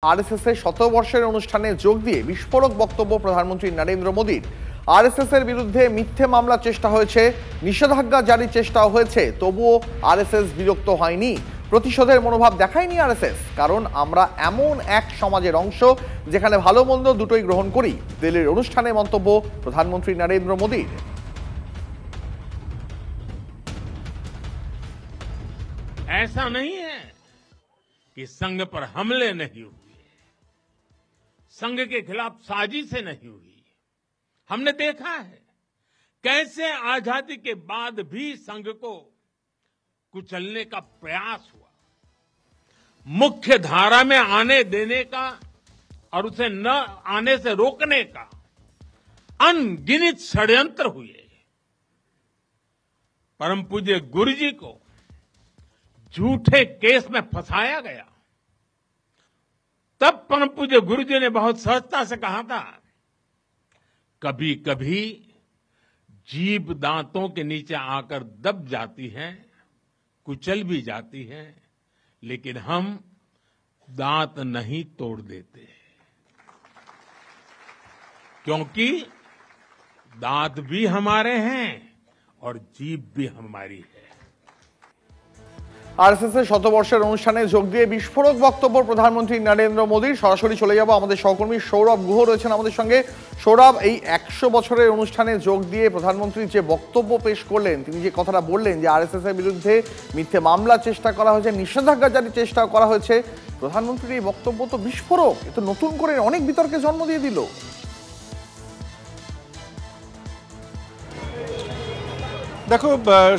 RSS এর শতবর্ষের অনুষ্ঠানে যোগ দিয়ে বিস্ফোরক বক্তব্য প্রধানমন্ত্রী নরেন্দ্র মোদীর। আরএসএস এর বিরুদ্ধে মিথ্যে মামলার চেষ্টা হয়েছে, নিষেধাজ্ঞা জারির চেষ্টাও হয়েছে, তবুও আরএসএস বিরক্ত হয়নি, প্রতিশোধের মনোভাব দেখায়নি আরএসএস। কারণ আমরা এমন এক সমাজের অংশ যেখানে ভালো মন্দ দুটোই গ্রহণ করি। দিল্লির অনুষ্ঠানে মন্তব্য প্রধানমন্ত্রী নরেন্দ্র মোদীর। ऐसा नहीं है कि संघ पर हमले नहीं हुए, संघ के खिलाफ साजिशें नहीं हुई। हमने देखा है कैसे आजादी के बाद भी संघ को कुचलने का प्रयास हुआ, मुख्य धारा में आने देने का और उसे न आने से रोकने का अनगिनत षड्यंत्र हुए। परम पूज्य गुरु जी को झूठे केस में फंसाया गया, तब परम पूज्य गुरु जी ने बहुत सहजता से कहा था, कभी कभी जीभ दांतों के नीचे आकर दब जाती है, कुचल भी जाती है, लेकिन हम दांत नहीं तोड़ देते, क्योंकि दांत भी हमारे हैं और जीभ भी हमारी है। আরএসএস এর শতবর্ষের অনুষ্ঠানে যোগ দিয়ে বিস্ফোরক বক্তব্য প্রধানমন্ত্রী নরেন্দ্র মোদীর। সরাসরি চলে যাব, আমাদের সহকর্মী সৌরভ গুহ রয়েছেন আমাদের সঙ্গে। সৌরভ, এই 100 বছরের অনুষ্ঠানে যোগ দিয়ে প্রধানমন্ত্রী যে বক্তব্য পেশ করলেন, তিনি যে কথাটা বললেন যে আরএসএস এর বিরুদ্ধে মিথ্যে মামলার চেষ্টা করা হয়েছে, নিষেধাজ্ঞা জারির চেষ্টা করা হয়েছে, প্রধানমন্ত্রীর এই বক্তব্য তো বিস্ফোরক, এ তো নতুন করে অনেক বিতর্কে জন্ম দিয়ে দিল। দেখো,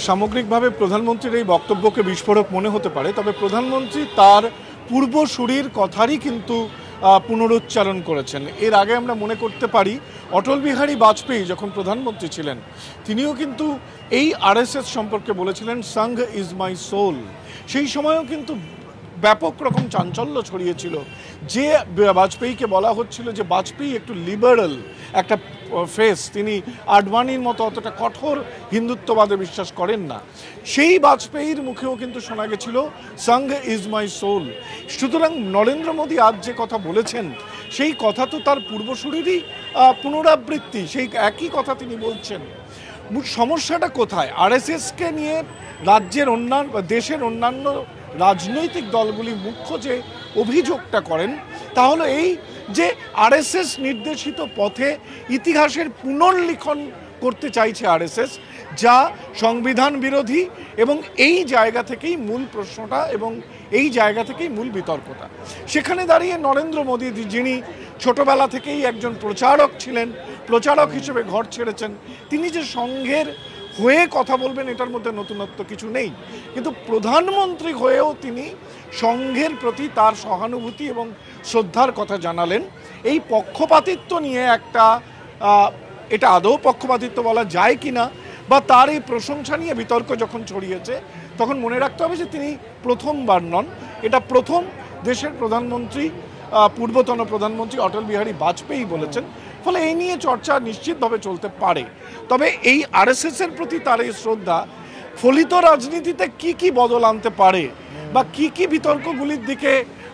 সামগ্রিকভাবে প্রধানমন্ত্রীর এই বক্তব্যকে বিস্ফোরক মনে হতে পারে, তবে প্রধানমন্ত্রী তার পূর্বসূরির কথারই কিন্তু পুনরুচ্চারণ করেছেন। এর আগে আমরা মনে করতে পারি অটল বিহারী বাজপেয়ী যখন প্রধানমন্ত্রী ছিলেন, তিনিও কিন্তু এই আরএসএস সম্পর্কে বলেছিলেন, সংঘ ইজ মাই সোল। সেই সময়ও কিন্তু ব্যাপক রকম চাঞ্চল্য ছড়িয়েছিল, যে বাজপেয়ীকে বলা হচ্ছিল যে বাজপেয়ী একটু লিবারেল একটা ফেস, তিনি আডবাণীর মতো অতটা কঠোর হিন্দুত্ববাদে বিশ্বাস করেন না। সেই বাজপেয়ীর মুখেও কিন্তু শোনা গেছিল সংঘ ইজ মাই সোল। সুতরাং নরেন্দ্র মোদী আজ যে কথা বলেছেন, সেই কথা তো তার পূর্বসূরিরই পুনরাবৃত্তি, সেই একই কথা তিনি বলছেন। সমস্যাটা কোথায়? আরএসএসকে নিয়ে রাজ্যের অন্যান্য দেশের অন্যান্য রাজনৈতিক দলগুলি মুখ্য যে অভিযোগটা করেন, তা হলো এই যে আরএসএস নির্দেশিত পথে ইতিহাসের পুনর্লিখন করতে চাইছে আরএসএস, যা সংবিধান বিরোধী, এবং এই জায়গা থেকেই মূল প্রশ্নটা এবং এই জায়গা থেকেই মূল বিতর্কটা। সেখানে দাঁড়িয়ে নরেন্দ্র মোদী, যিনি ছোটবেলা থেকেই একজন প্রচারক ছিলেন, প্রচারক হিসেবে ঘর ছেড়েছেন, তিনি যে সংঘের হয়ে কথা বলবেন এটার মধ্যে নতুনত্ব কিছু নেই, কিন্তু প্রধানমন্ত্রী হয়েও তিনি সংঘের প্রতি তার সহানুভূতি এবং শ্রদ্ধার কথা জানালেন। এই পক্ষপাতিত্ব নিয়ে একটা, এটা আদৌ পক্ষপাতিত্ব বলা যায় কিনা, বা তার এই প্রশংসা নিয়ে বিতর্ক যখন ছড়িয়েছে, তখন মনে রাখতে হবে যে তিনি প্রথমবার নন, এটা প্রথম দেশের প্রধানমন্ত্রী, পূর্বতন প্রধানমন্ত্রী অটল বিহারী বাজপেয়ী বলেছেন। ফলে এই নিয়ে চর্চা নিশ্চিতভাবে চলতে পারে। তবে এই আরএসএসের প্রতি তার এই শ্রদ্ধা ফলিত রাজনীতিতে কি কি বদল আনতে পারে, বা কি কি বিতর্কগুলির দিকে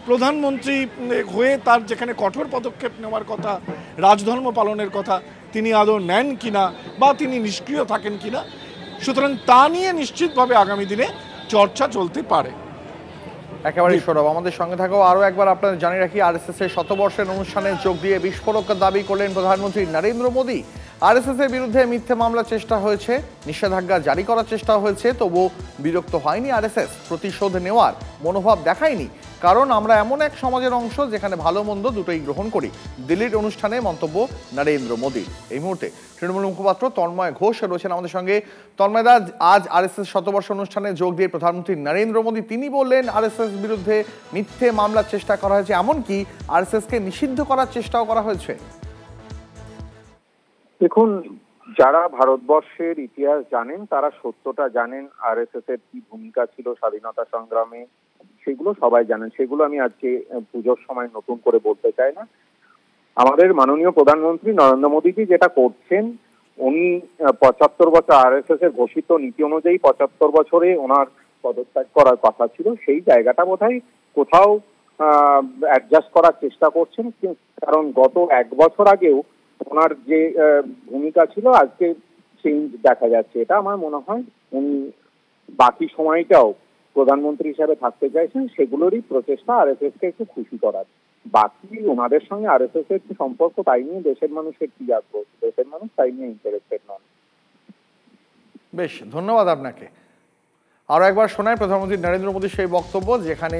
প্রধানমন্ত্রী হয়ে তার যেখানে কঠোর পদক্ষেপ নেওয়ার কথা, রাজধর্ম পালনের কথা, তিনি আদৌ নেন কিনা, বা তিনি নিষ্ক্রিয় থাকেন কিনা, সুতরাং তা নিয়ে নিশ্চিতভাবে আগামী দিনে চর্চা চলতে পারে। একেবারে সৌরভ, আমাদের সঙ্গে থাকো। আরও একবার আপনাদের জানিয়ে রাখি, আরএসএস এর শতবর্ষের অনুষ্ঠানে যোগ দিয়ে বিস্ফোরক দাবি করলেন প্রধানমন্ত্রী নরেন্দ্র মোদী। আরএসএস এর বিরুদ্ধে মিথ্যে মামলার চেষ্টা হয়েছে, নিষেধাজ্ঞা জারি করার চেষ্টা হয়েছে, তবুও বিরক্ত হয়নি আরএসএস, প্রতিশোধ নেওয়ার মনোভাব দেখায়নি। কারণ আমরা এমন এক সমাজের অংশ যেখানে ভালো মন্দ দুটোই গ্রহণ করি। দিল্লির অনুষ্ঠানে মন্তব্য নরেন্দ্র মোদীর। এই মুহূর্তে তৃণমূল মুখপাত্র তন্ময় ঘোষ রয়েছেন আমাদের সঙ্গে। তন্ময়দা, আজ আরএসএস শতবর্ষ অনুষ্ঠানে যোগ দিয়ে প্রধানমন্ত্রী নরেন্দ্র মোদী তিনি বললেন আরএসএস বিরুদ্ধে মিথ্যে মামলার চেষ্টা করা হয়েছে, এমনকি আরএসএসকে নিষিদ্ধ করার চেষ্টাও করা হয়েছে। দেখুন, যারা ভারতবর্ষের ইতিহাস জানেন তারা সত্যটা জানেন, আরএসএস এর কি ভূমিকা ছিল স্বাধীনতা সংগ্রামে, সেগুলো সবাই জানেন। সেগুলো আমি আজকে পুজোর সময় নতুন করে বলতে চাই না। আমাদের মাননীয় প্রধানমন্ত্রী নরেন্দ্র মোদীজি যেটা করছেন, উনি 75 বছর আরএসএস এর ঘোষিত নীতি অনুযায়ী 75 বছরে ওনার পদত্যাগ করার কথা ছিল, সেই জায়গাটা বোধহয় কোথাও অ্যাডজাস্ট করার চেষ্টা করছেন, কারণ গত 1 বছর আগেও ওনার যে ভূমিকা ছিল আজকে চেঞ্জ দেখা যাচ্ছে। এটা আমার মনে হয় উনি বাকি সময়টাও প্রধানমন্ত্রী হিসাবে থাকতে চাইছেন, সেগুলোরই প্রচেষ্টা আরএসএস কে একটু খুশি করার। বাকি ওনাদের সঙ্গে আরএসএস এর সম্পর্ক, তাই নিয়ে দেশের মানুষের কি আগ্রহ, দেশের মানুষ তাই নিয়ে ইন্টারেস্টেড নন। বেশ, ধন্যবাদ আপনাকে। আরও একবার শোনায় প্রধানমন্ত্রী নরেন্দ্র মোদীর সেই বক্তব্য, যেখানে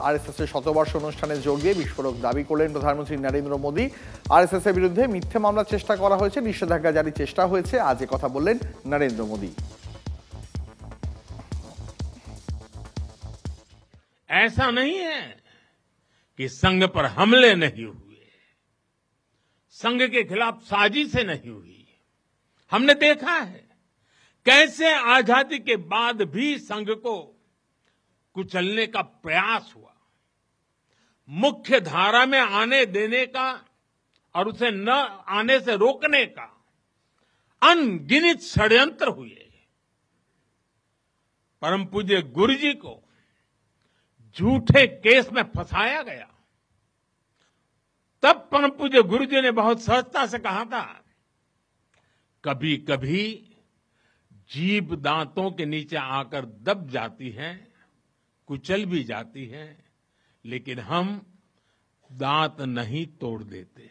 আরএসএস এর শতবর্ষ অনুষ্ঠানে যোগ দিয়ে বিস্ফোরক দাবি করলেন প্রধানমন্ত্রী নরেন্দ্র মোদী। আরএসএস এর বিরুদ্ধে মিথ্যে মামলার চেষ্টা করা হয়েছে, নিষেধাজ্ঞা জারির চেষ্টা হয়েছে, আজ এ কথা বললেন নরেন্দ্র মোদী। ऐसा नहीं है कि संघ पर हमले नहीं हुए, संघ के खिलाफ साजिश नहीं हुई। हमने देखा है कैसे आजादी के बाद भी संघ को कुचलने का प्रयास हुआ, मुख्य धारा में आने देने का और उसे न आने से रोकने का अनगिनत षड्यंत्र हुए। परम पूज्य गुरु जी को झूठे केस में फंसाया गया, तब परम पूज्य गुरु जी ने बहुत सहजता से कहा था, कभी कभी जीभ दांतों के नीचे आकर दब जाती है, कुचल भी जाती है, लेकिन हम दांत नहीं तोड़ देते,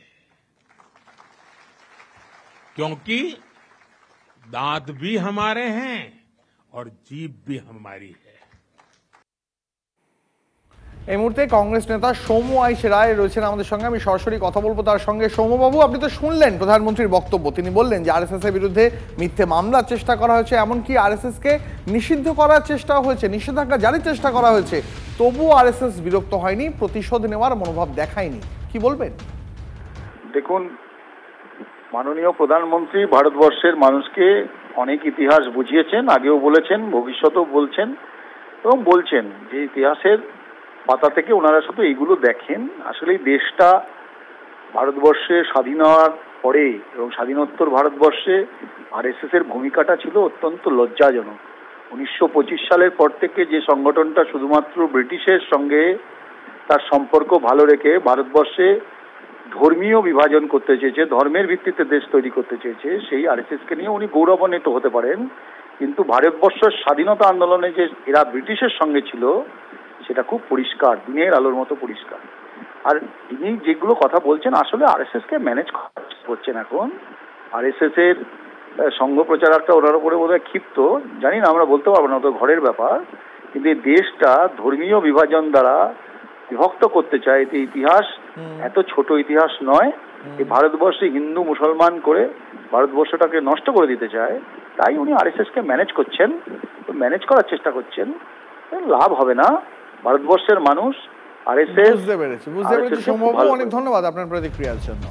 क्योंकि दांत भी हमारे हैं और जीभ भी हमारी है। এই মুহূর্তে কংগ্রেস নেতা সৌম্য আইচ রায় রয়েছেন আমাদের সঙ্গে, আমি সরাসরি কথা বলবো তার সঙ্গে। সৌম্যবাবু, আপনি তো শুনলেন প্রধানমন্ত্রীর বক্তব্য, তিনি বললেন যে আরএসএস এর বিরুদ্ধে মিথ্যে মামলার চেষ্টা করা হয়েছে, এমনকি আরএসএস কে নিষিদ্ধ করার চেষ্টা হয়েছে, নিষেধাজ্ঞা জারির চেষ্টা করা হয়েছে, তবুও আরএসএস বিরক্ত হয়নি, প্রতিশোধ নেওয়ার মনোভাব দেখায়নি। কি বলবেন? দেখুন, মাননীয় প্রধানমন্ত্রী ভারতবর্ষের মানুষকে অনেক ইতিহাস বুঝিয়েছেন, আগেও বলেছেন, ভবিষ্যতেও বলছেন এবং বলছেন যে ইতিহাসের পাতা থেকে ওনারা শুধু এইগুলো দেখেন। আসলে এই দেশটা ভারতবর্ষে স্বাধীন হওয়ার পরে এবং স্বাধীনোত্তর ভারতবর্ষে আরএসএস এর ভূমিকাটা ছিল অত্যন্ত লজ্জাজনক। 1925 সালের পর থেকে যে সংগঠনটা শুধুমাত্র ব্রিটিশের সঙ্গে তার সম্পর্ক ভালো রেখে ভারতবর্ষে ধর্মীয় বিভাজন করতে চেয়েছে, ধর্মের ভিত্তিতে দেশ তৈরি করতে চেয়েছে, সেই আরএসএস কে নিয়ে উনি গৌরবান্বিত হতে পারেন। কিন্তু ভারতবর্ষের স্বাধীনতা আন্দোলনে যে এরা ব্রিটিশের সঙ্গে ছিল সেটা খুব পরিষ্কার, দিনের আলোর মতো পরিষ্কার। আর ইনি যেগুলো কথা বলছেন, আসলে আরএসএস কে ম্যানেজ করছেন এখন। আরএসএস এর সংঘ প্রচারকটা ওনার উপরে বোধহয় ক্ষিপ্ত, জানি না, আমরা বলতে পারবো না, তো ঘরের ব্যাপার। কিন্তু এই দেশটা ধর্মীয় বিভাজন দ্বারা বিভক্ত করতে চায়, এতে ইতিহাস এত ছোট ইতিহাস নয়। এই ভারতবর্ষে হিন্দু মুসলমান করে ভারতবর্ষটাকে নষ্ট করে দিতে চায়, তাই উনি আরএসএস কে ম্যানেজ করছেন, ম্যানেজ করার চেষ্টা করছেন। লাভ হবে না, ভারতবর্ষের মানুষ আরএসএস বুঝতে পেরেছি। সৌম্যবাবু, অনেক ধন্যবাদ আপনার প্রতিক্রিয়ার জন্য।